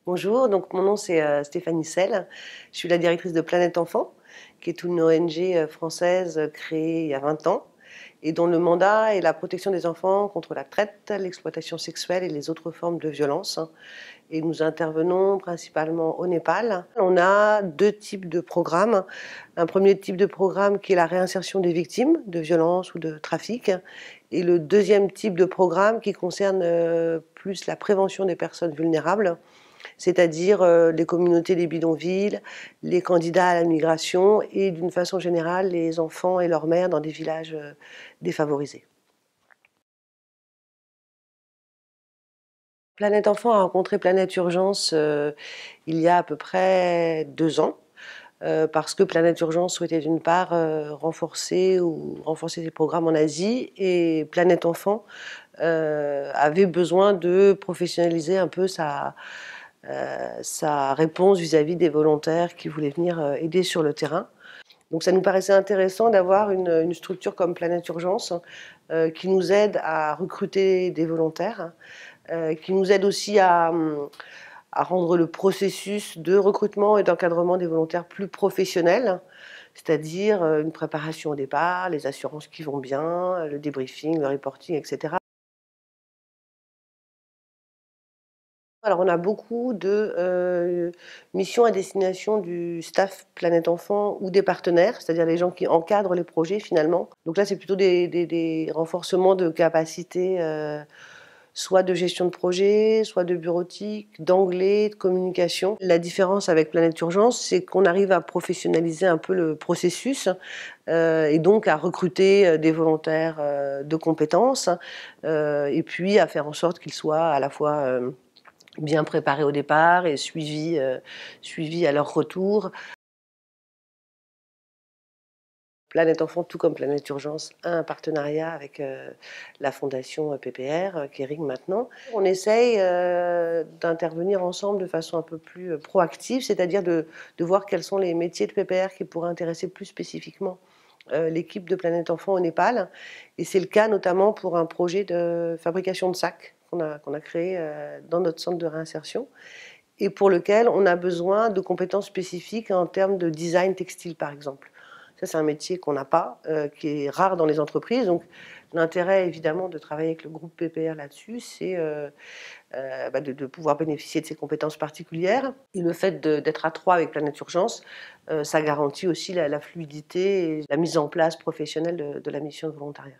Bonjour, donc mon nom c'est Stéphanie Sell. Je suis la directrice de Planète Enfant, qui est une ONG française créée il y a 20 ans et dont le mandat est la protection des enfants contre la traite, l'exploitation sexuelle et les autres formes de violence. Et nous intervenons principalement au Népal. On a deux types de programmes. Un premier type de programme qui est la réinsertion des victimes de violences ou de trafic. Et le deuxième type de programme qui concerne plus la prévention des personnes vulnérables, c'est-à-dire les communautés des bidonvilles, les candidats à la migration et d'une façon générale les enfants et leurs mères dans des villages défavorisés. Planète Enfant a rencontré Planète Urgence il y a à peu près 2 ans. Parce que Planète Urgence souhaitait d'une part renforcer ses programmes en Asie, et Planète Enfant avait besoin de professionnaliser un peu sa réponse vis-à-vis des volontaires qui voulaient venir aider sur le terrain. Donc ça nous paraissait intéressant d'avoir une structure comme Planète Urgence qui nous aide à recruter des volontaires, qui nous aide aussi à rendre le processus de recrutement et d'encadrement des volontaires plus professionnel, c'est-à-dire une préparation au départ, les assurances qui vont bien, le débriefing, le reporting, etc. Alors on a beaucoup de missions à destination du staff Planète Enfant ou des partenaires, c'est-à-dire les gens qui encadrent les projets finalement. Donc là c'est plutôt des renforcements de capacités, soit de gestion de projet, soit de bureautique, d'anglais, de communication. La différence avec Planète Urgence, c'est qu'on arrive à professionnaliser un peu le processus et donc à recruter des volontaires de compétences et puis à faire en sorte qu'ils soient à la fois bien préparés au départ et suivis à leur retour. Planète Enfant, tout comme Planète Urgence, a un partenariat avec la fondation PPR, Kering maintenant. On essaye d'intervenir ensemble de façon un peu plus proactive, c'est-à-dire de voir quels sont les métiers de PPR qui pourraient intéresser plus spécifiquement l'équipe de Planète Enfant au Népal. Et c'est le cas notamment pour un projet de fabrication de sacs qu'on a créé dans notre centre de réinsertion et pour lequel on a besoin de compétences spécifiques en termes de design textile, par exemple. Ça, c'est un métier qu'on n'a pas, qui est rare dans les entreprises. Donc, l'intérêt, évidemment, de travailler avec le groupe PPR là-dessus, c'est de pouvoir bénéficier de ces compétences particulières. Et le fait d'être à trois avec Planète Urgence, ça garantit aussi la fluidité et la mise en place professionnelle de la mission de volontariat.